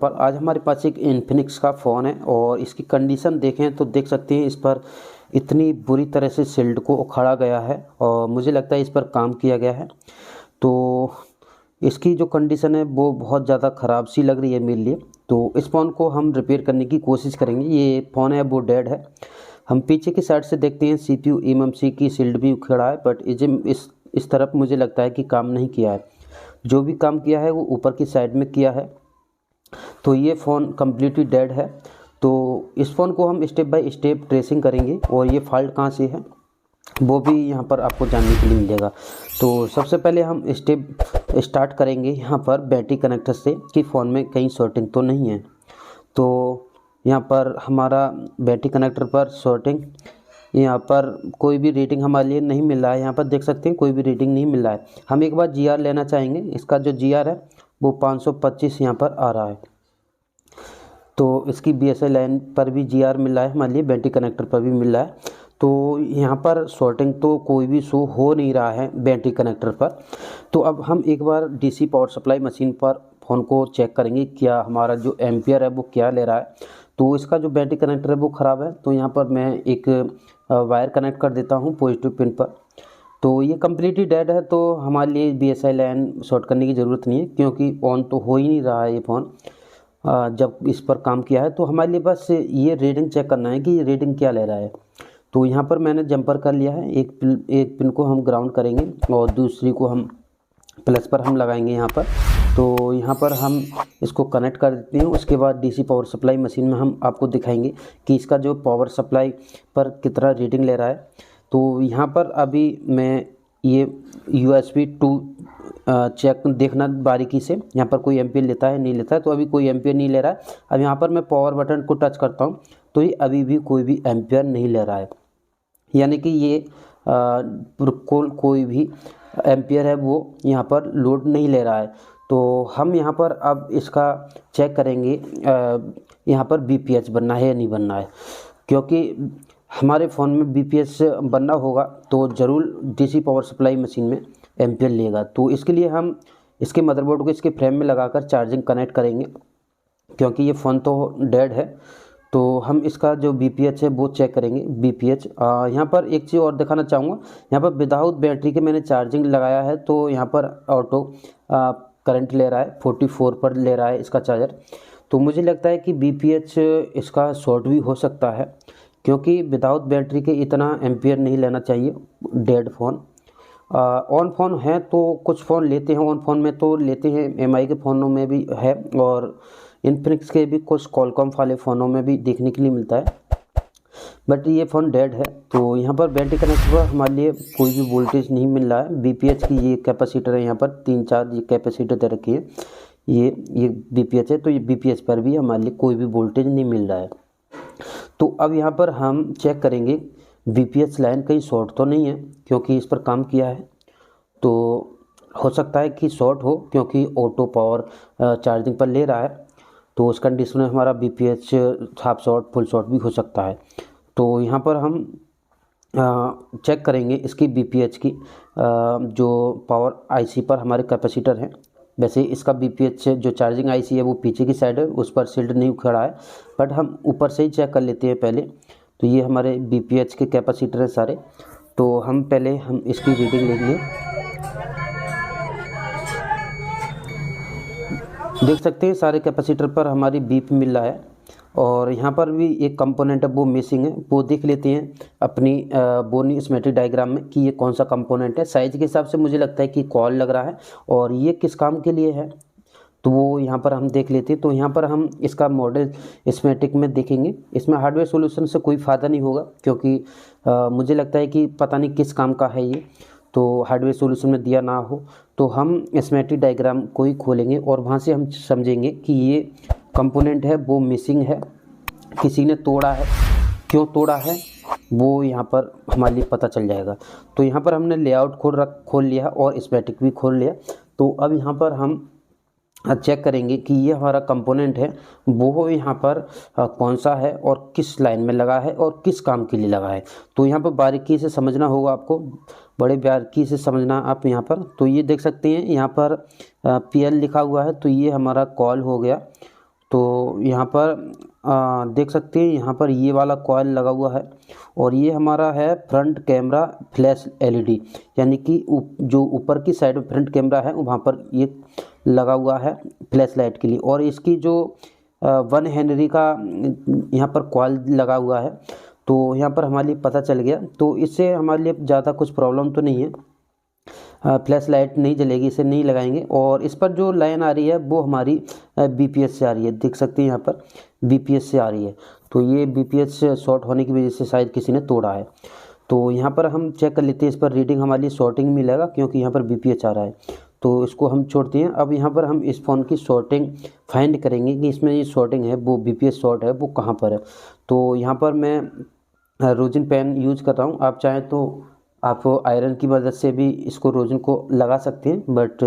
पर आज हमारे पास एक इन्फिनिक्स का फ़ोन है और इसकी कंडीशन देखें तो देख सकते हैं इस पर इतनी बुरी तरह से शील्ड को उखाड़ा गया है और मुझे लगता है इस पर काम किया गया है। तो इसकी जो कंडीशन है वो बहुत ज़्यादा ख़राब सी लग रही है मेरे लिए। तो इस फ़ोन को हम रिपेयर करने की कोशिश करेंगे। ये फ़ोन है वो डेड है। हम पीछे की साइड से देखते हैं CPU eMMC की शील्ड भी उखड़ा है, बट इस तरफ मुझे लगता है कि काम नहीं किया है। जो भी काम किया है वो ऊपर की साइड में किया है। तो ये फ़ोन कम्प्लीटली डेड है। तो इस फ़ोन को हम स्टेप बाय स्टेप ट्रेसिंग करेंगे और ये फॉल्ट कहाँ से है वो भी यहाँ पर आपको जानने के लिए मिलेगा। तो सबसे पहले हम स्टेप स्टार्ट करेंगे यहाँ पर बैटरी कनेक्टर से कि फ़ोन में कहीं शॉर्टिंग तो नहीं है। तो यहाँ पर हमारा बैटरी कनेक्टर पर शॉर्टिंग, यहाँ पर कोई भी रीडिंग हमारे लिए नहीं मिल रहा है। यहाँ पर देख सकते हैं कोई भी रीडिंग नहीं मिल रहा है। हम एक बार GR लेना चाहेंगे। इसका जो GR है वो 525 यहाँ पर आ रहा है। तो इसकी BSI लाइन पर भी GR मिल रहा है हमारे लिए, बैटरी कनेक्टर पर भी मिल रहा है। तो यहाँ पर शॉर्टिंग तो कोई भी शो हो नहीं रहा है बैटरी कनेक्टर पर। तो अब हम एक बार DC पावर सप्लाई मशीन पर फ़ोन को चेक करेंगे क्या हमारा जो एम्पियर है वो क्या ले रहा है। तो इसका जो बैटरी कनेक्टर है वो ख़राब है। तो यहाँ पर मैं एक वायर कनेक्ट कर देता हूँ पॉजिटिव पिन पर। तो ये कम्प्लीटली डेड है। तो हमारे लिए BSI लाइन शॉर्ट करने की ज़रूरत नहीं है क्योंकि ऑन तो हो ही नहीं रहा है ये फ़ोन जब इस पर काम किया है। तो हमारे लिए बस ये रीडिंग चेक करना है कि ये रीडिंग क्या ले रहा है। तो यहाँ पर मैंने जंपर कर लिया है। एक पिन को हम ग्राउंड करेंगे और दूसरी को हम प्लस पर हम लगाएंगे यहाँ पर। तो यहाँ पर हम इसको कनेक्ट कर देते हैं। उसके बाद DC पावर सप्लाई मशीन में हम आपको दिखाएंगे कि इसका जो पावर सप्लाई पर कितना रीडिंग ले रहा है। तो यहाँ पर अभी मैं ये USB 2 चेक देखना बारीकी से, यहाँ पर कोई एम्पियर लेता है नहीं लेता है। तो अभी कोई एम्पियर नहीं ले रहा है। अब यहाँ पर मैं पावर बटन को टच करता हूँ तो ये अभी भी कोई भी एम्पियर नहीं ले रहा है, यानी कि ये कोई भी एम्पियर है वो यहाँ पर लोड नहीं ले रहा है। तो हम यहाँ पर अब इसका चेक करेंगे यहाँ पर BPH बनना है या नहीं बनना है, क्योंकि हमारे फ़ोन में BPH बनना होगा तो ज़रूर DC पावर सप्लाई मशीन में एम्पियर लेगा। तो इसके लिए हम इसके मदरबोर्ड को इसके फ्रेम में लगाकर चार्जिंग कनेक्ट करेंगे क्योंकि ये फ़ोन तो डेड है। तो हम इसका जो BPH है वो चेक करेंगे। BPH यहाँ पर एक चीज़ और दिखाना चाहूँगा, यहाँ पर विदाउट बैटरी के मैंने चार्जिंग लगाया है तो यहाँ पर ऑटो करंट ले रहा है, 44 पर ले रहा है इसका चार्जर। तो मुझे लगता है कि BPH इसका शॉर्ट भी हो सकता है क्योंकि विदाउट बैटरी के इतना एम्पियर नहीं लेना चाहिए डेड फ़ोन। ऑन फ़ोन है तो कुछ फ़ोन लेते हैं, ऑन फ़ोन में तो लेते हैं, MI के फ़ोनों में भी है और इन्फिनिक्स के भी कुछ कॉलकॉम वाले फ़ोनों में भी देखने के लिए मिलता है, बट ये फ़ोन डेड है। तो यहाँ पर बैटरी कनेक्ट पर हमारे लिए कोई भी वोल्टेज नहीं मिल रहा है। BPH की ये कैपेसिटर है, यहाँ पर 3-4 ये कैपेसिटर दे रखी है, ये BPH है। तो ये BPH पर भी हमारे लिए कोई भी वोल्टेज नहीं मिल रहा है। तो अब यहाँ पर हम चेक करेंगे BPH लाइन कहीं शॉर्ट तो नहीं है क्योंकि इस पर काम किया है। तो हो सकता है कि शॉर्ट हो क्योंकि ऑटो पावर चार्जिंग पर ले रहा है। तो उस कंडीशन में हमारा BPH half short full short भी हो सकता है। तो यहाँ पर हम चेक करेंगे इसकी BPH की जो पावर IC पर हमारे कैपेसिटर हैं। वैसे इसका BPH जो चार्जिंग IC है वो पीछे की साइड है, उस पर शील्ड नहीं उखड़ा है, बट हम ऊपर से ही चेक कर लेते हैं पहले। तो ये हमारे BPH के कैपेसिटर हैं सारे। तो हम पहले इसकी रीडिंग लेंगे। देख सकते हैं सारे कैपेसिटर पर हमारी बीप मिल रहा है और यहाँ पर भी एक कंपोनेंट है वो मिसिंग है। वो देख लेते हैं अपनी बोनी स्कीमेटिक डायग्राम में कि ये कौन सा कंपोनेंट है। साइज के हिसाब से मुझे लगता है कि कॉल लग रहा है और ये किस काम के लिए है तो वो यहाँ पर हम देख लेते हैं। तो यहाँ पर हम इसका मॉडल स्कीमेटिक में देखेंगे। इसमें हार्डवेयर सॉल्यूशन से कोई फ़ायदा नहीं होगा क्योंकि मुझे लगता है कि पता नहीं किस काम का है ये, तो हार्डवेयर सॉल्यूशन में दिया ना हो। तो हम स्कीमेटिक डायग्राम को ही खोलेंगे और वहाँ से हम समझेंगे कि ये कंपोनेंट है वो मिसिंग है, किसी ने तोड़ा है, क्यों तोड़ा है वो यहाँ पर हमारे लिए पता चल जाएगा। तो यहाँ पर हमने लेआउट खोल लिया और स्कीमेटिक भी खोल लिया। तो अब यहाँ पर हम चेक करेंगे कि ये हमारा कंपोनेंट है वो यहाँ पर कौन सा है और किस लाइन में लगा है और किस काम के लिए लगा है। तो यहाँ पर बारीकी से समझना होगा आपको, बड़े बारीकी से समझना आप यहाँ पर। तो ये देख सकते हैं यहाँ पर PL लिखा हुआ है, तो ये हमारा कॉल हो गया। तो यहाँ पर देख सकते हैं यहाँ पर ये वाला कॉइल लगा हुआ है और ये हमारा है फ्रंट कैमरा फ्लैश एलईडी, यानी कि जो ऊपर की साइड में फ्रंट कैमरा है वहाँ पर ये लगा हुआ है फ्लैश लाइट के लिए। और इसकी जो 1 हेनरी का यहाँ पर कॉइल लगा हुआ है, तो यहाँ पर हमारे लिए पता चल गया। तो इससे हमारे लिए ज़्यादा कुछ प्रॉब्लम तो नहीं है, फ्लैश लाइट नहीं जलेगी, इसे नहीं लगाएंगे। और इस पर जो लाइन आ रही है वो हमारी बीपीएस से आ रही है, देख सकते हैं यहाँ पर बीपीएस से आ रही है। तो ये बीपीएस शॉर्ट होने की वजह से शायद किसी ने तोड़ा है। तो यहाँ पर हम चेक कर लेते हैं, इस पर रीडिंग हमारे लिए शॉर्टिंग मिलेगा क्योंकि यहाँ पर बीपीएस आ रहा है। तो इसको हम छोड़ते हैं। अब यहाँ पर हम इस फ़ोन की शॉर्टिंग फाइंड करेंगे कि इसमें ये शॉर्टिंग है वो बीपीएस शॉर्ट है वो कहाँ पर है। तो यहाँ पर मैं रोजिन पेन यूज़ कर रहा हूँ, आप चाहें तो आप आयरन की मदद से भी इसको रोजिन को लगा सकते हैं, बट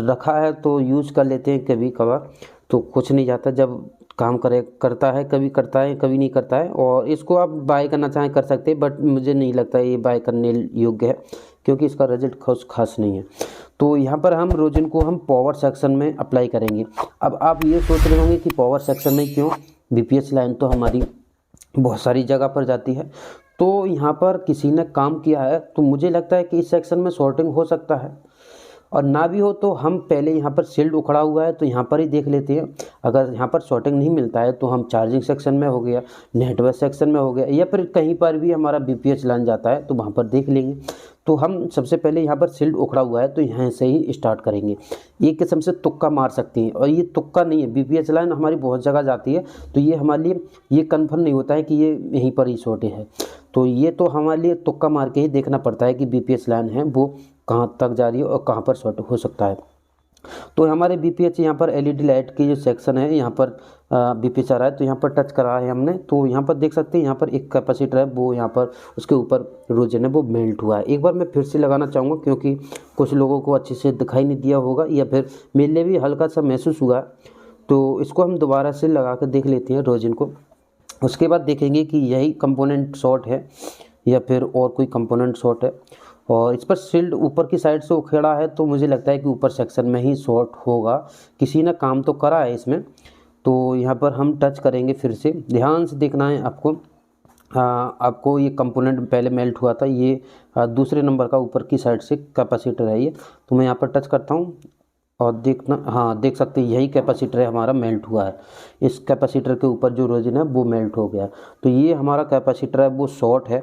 रखा है तो यूज़ कर लेते हैं कभी कभार, तो कुछ नहीं जाता। जब काम करता है, कभी करता है कभी नहीं करता है। और इसको आप बाय करना चाहें कर सकते हैं, बट मुझे नहीं लगता ये बाय करने योग्य है क्योंकि इसका रिजल्ट खास नहीं है। तो यहाँ पर हम रोजिन को हम पावर सेक्शन में अप्लाई करेंगे। अब आप ये सोच रहे होंगे कि पावर सेक्शन में क्यों, बीपीएस लाइन तो हमारी बहुत सारी जगह पर जाती है। तो यहाँ पर किसी ने काम किया है, तो मुझे लगता है कि इस सेक्शन में शॉर्टिंग हो सकता है, और ना भी हो तो हम पहले यहाँ पर शील्ड उखड़ा हुआ है तो यहाँ पर ही देख लेते हैं। अगर यहाँ पर शॉर्टिंग नहीं मिलता है तो हम चार्जिंग सेक्शन में हो गया, नेटवर्क सेक्शन में हो गया, या फिर कहीं पर भी हमारा बीपीएस लाइन जाता है तो वहाँ पर देख लेंगे। तो हम सबसे पहले यहाँ पर शील्ड उखड़ा हुआ है तो यहाँ से ही स्टार्ट करेंगे। एक किस्म से तुक्का मार सकते हैं, और ये तुक्का नहीं है, बीपीएस लाइन हमारी बहुत जगह जाती है, तो ये हमारे लिए ये कन्फर्म नहीं होता है कि ये यहीं पर ही शॉर्टेज है। तो ये तो हमारे लिए तुक्का मार के ही देखना पड़ता है कि बीपीएस लाइन है वो कहाँ तक जा रही है और कहाँ पर शॉर्ट हो सकता है। तो हमारे बीपीएस यहाँ पर एलईडी लाइट की जो सेक्शन है यहाँ पर बीपीएस आ रहा है, तो यहाँ पर टच करा है हमने। तो यहाँ पर देख सकते हैं यहाँ पर एक कैपेसिटर है वो यहाँ पर उसके ऊपर रोजन है वो मेल्ट हुआ है। एक बार मैं फिर से लगाना चाहूँगा क्योंकि कुछ लोगों को अच्छे से दिखाई नहीं दिया होगा या फिर मेरे लिए भी हल्का सा महसूस हुआ। तो इसको हम दोबारा से लगा कर देख लेते हैं रोजन को। उसके बाद देखेंगे कि यही कंपोनेंट शॉर्ट है या फिर और कोई कंपोनेंट शॉर्ट है। और इस पर शील्ड ऊपर की साइड से उखेड़ा है तो मुझे लगता है कि ऊपर सेक्शन में ही शॉर्ट होगा, किसी ने काम तो करा है इसमें। तो यहाँ पर हम टच करेंगे, फिर से ध्यान से देखना है आपको। आपको ये कंपोनेंट पहले मेल्ट हुआ था, ये दूसरे नंबर का ऊपर की साइड से कैपेसिटर है ये। तो मैं यहाँ पर टच करता हूँ और देखना, हाँ देख सकते हैं यही कैपेसिटर है हमारा मेल्ट हुआ है। इस कैपेसिटर के ऊपर जो रोजन है वो मेल्ट हो गया। तो ये हमारा कैपेसिटर है वो शॉर्ट है,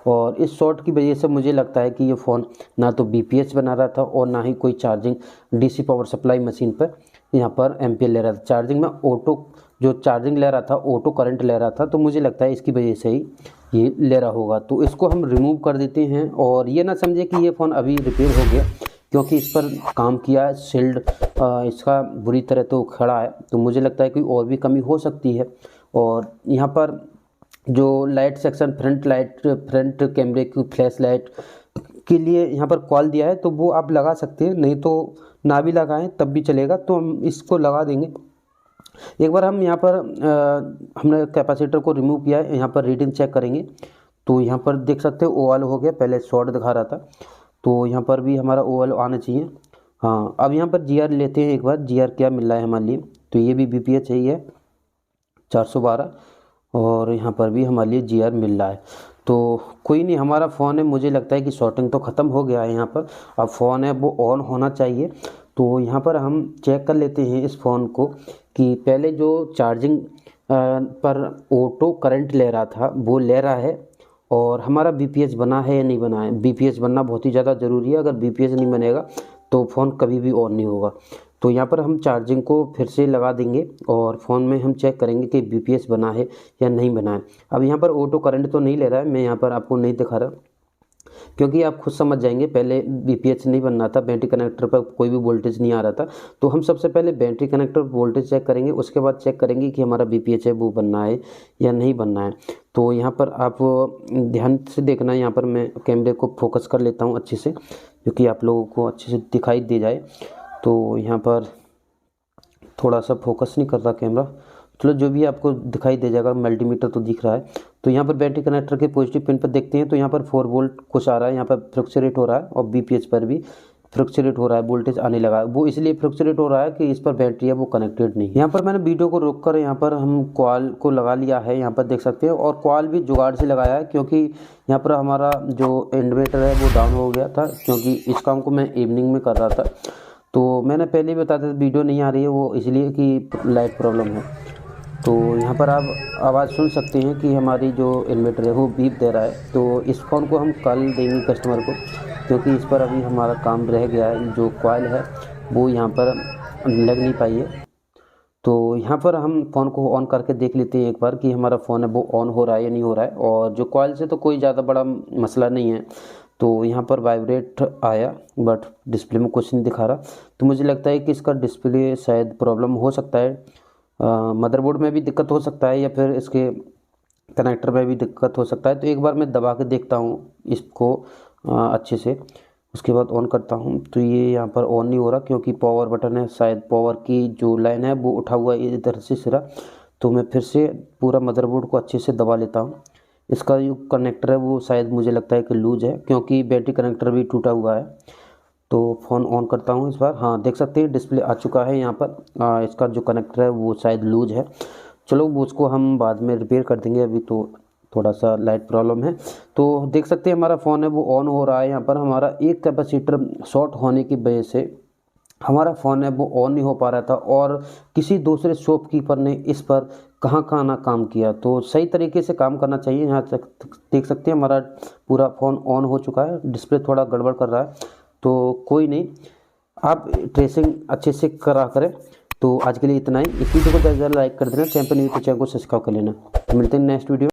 और इस शॉर्ट की वजह से मुझे लगता है कि ये फ़ोन ना तो बीपीएस बना रहा था और ना ही कोई charging DC power supply machine पर यहाँ पर एम्पियर ले रहा था। चार्जिंग में ऑटो जो चार्जिंग ले रहा था, ऑटो करंट ले रहा था, तो मुझे लगता है इसकी वजह से ही ये ले रहा होगा। तो इसको हम रिमूव कर देते हैं, और ये ना समझे कि ये फ़ोन अभी रिपेयर हो गया क्योंकि इस पर काम किया है, शील्ड इसका बुरी तरह तो खड़ा है। तो मुझे लगता है कि और भी कमी हो सकती है। और यहाँ पर जो लाइट सेक्शन फ्रंट कैमरे की फ्लैश लाइट के लिए यहाँ पर कॉल दिया है तो वो आप लगा सकते हैं, नहीं तो ना भी लगाएं तब भी चलेगा। तो हम इसको लगा देंगे। एक बार हम यहाँ पर हमने कैपेसिटर को रिमूव किया है, यहाँ पर रीडिंग चेक करेंगे। तो यहाँ पर देख सकते हो ओवल हो गया, पहले शॉर्ट दिखा रहा था, तो यहाँ पर भी हमारा ओवल आना चाहिए। हाँ, अब यहाँ पर जीआर लेते हैं एक बार, जीआर क्या मिल रहा है हमारे लिए। तो ये भी बीपीएच है, ये 412, और यहाँ पर भी हमारे लिए जीआर मिल रहा है। तो कोई नहीं, हमारा फ़ोन है, मुझे लगता है कि शॉर्टिंग तो ख़त्म हो गया है यहाँ पर। अब फ़ोन है वो ऑन होना चाहिए। तो यहाँ पर हम चेक कर लेते हैं इस फ़ोन को कि पहले जो चार्जिंग पर ऑटो करंट ले रहा था वो ले रहा है, और हमारा बीपीएस बना है या नहीं बना है। बीपीएस बनना बहुत ही ज़्यादा ज़रूरी है, अगर बीपीएस नहीं बनेगा तो फ़ोन कभी भी ऑन नहीं होगा। तो यहाँ पर हम चार्जिंग को फिर से लगा देंगे और फ़ोन में हम चेक करेंगे कि बीपीएस बना है या नहीं बना है। अब यहाँ पर ऑटो करंट तो नहीं ले रहा है, मैं यहाँ पर आपको नहीं दिखा रहा क्योंकि आप खुद समझ जाएंगे। पहले बीपीएच नहीं बनना था, बैटरी कनेक्टर पर कोई भी वोल्टेज नहीं आ रहा था। तो हम सबसे पहले बैटरी कनेक्टर वोल्टेज चेक करेंगे, उसके बाद चेक करेंगे कि हमारा बीपीएच है वो बनना है या नहीं बनना है। तो यहाँ पर आप ध्यान से देखना है, यहाँ पर मैं कैमरे को फोकस कर लेता हूँ अच्छे से क्योंकि आप लोगों को अच्छे से दिखाई दे जाए। तो यहाँ पर थोड़ा सा फोकस नहीं कर रहा कैमरा, चलो जो भी आपको दिखाई दे जाएगा, मल्टीमीटर तो दिख रहा है। तो यहाँ पर बैटरी कनेक्टर के पॉजिटिव पिन पर देखते हैं तो यहाँ पर 4 वोल्ट कुछ आ रहा है, यहाँ पर फ्लक्चुएट हो रहा है, और बीपीएच पर भी फ्लक्चुएट हो रहा है, वोल्टेज आने लगा है। वो इसलिए फ्लक्चुएट हो रहा है कि इस पर बैटरी है वो कनेक्टेड नहीं है। यहाँ पर मैंने वीडियो को रोक कर यहाँ पर हम कॉल को लगा लिया है, यहाँ पर देख सकते हैं। और कॉल भी जुगाड़ से लगाया है, क्योंकि यहाँ पर हमारा जो इन्वर्टर है वो डाउन हो गया था, क्योंकि इस काम को मैं इवनिंग में कर रहा था। तो मैंने पहले ही बताया था वीडियो नहीं आ रही है, वो इसलिए कि लाइट प्रॉब्लम है। तो यहाँ पर आप आवाज़ सुन सकते हैं कि हमारी जो इन्वर्टर है वो बीप दे रहा है। तो इस फ़ोन को हम कल देंगे कस्टमर को, क्योंकि इस पर अभी हमारा काम रह गया है। जो कॉइल है वो यहाँ पर लग नहीं पाई है। तो यहाँ पर हम फ़ोन को ऑन करके देख लेते हैं एक बार कि हमारा फ़ोन है वो ऑन हो रहा है या नहीं हो रहा है। और जो कॉइल से तो कोई ज़्यादा बड़ा मसला नहीं है। तो यहाँ पर वाइब्रेट आया, बट डिस्प्ले में कुछ नहीं दिखा रहा। तो मुझे लगता है कि इसका डिस्प्ले शायद प्रॉब्लम हो सकता है, मदरबोर्ड में भी दिक्कत हो सकता है, या फिर इसके कनेक्टर में भी दिक्कत हो सकता है। तो एक बार मैं दबा के देखता हूँ इसको अच्छे से, उसके बाद ऑन करता हूँ। तो ये यहाँ पर ऑन नहीं हो रहा, क्योंकि पावर बटन है, शायद पावर की जो लाइन है वो उठा हुआ है इधर से सिरा। तो मैं फिर से पूरा मदरबोर्ड को अच्छे से दबा लेता हूँ। इसका जो कनेक्टर है वो शायद मुझे लगता है कि लूज है, क्योंकि बैटरी कनेक्टर भी टूटा हुआ है। तो फ़ोन ऑन करता हूँ इस बार। हाँ, देख सकते हैं डिस्प्ले आ चुका है यहाँ पर। इसका जो कनेक्टर है वो शायद लूज है। चलो वो उसको हम बाद में रिपेयर कर देंगे, अभी तो थोड़ा सा लाइट प्रॉब्लम है। तो देख सकते हैं हमारा फ़ोन है वो ऑन हो रहा है। यहाँ पर हमारा एक कैपेसिटर शॉर्ट होने की वजह से हमारा फ़ोन है वो ऑन नहीं हो पा रहा था, और किसी दूसरे शॉपकीपर ने इस पर कहाँ ना काम किया। तो सही तरीके से काम करना चाहिए। यहाँ तक देख सकते हैं हमारा पूरा फ़ोन ऑन हो चुका है, डिस्प्ले थोड़ा गड़बड़ कर रहा है। तो कोई नहीं, आप ट्रेसिंग अच्छे से करा करें। तो आज के लिए इतना ही। इस वीडियो को ज़्यादा लाइक कर देना, चैनल पर नहीं तो चैनल को सब्सक्राइब कर लेना। मिलते हैं नेक्स्ट वीडियो।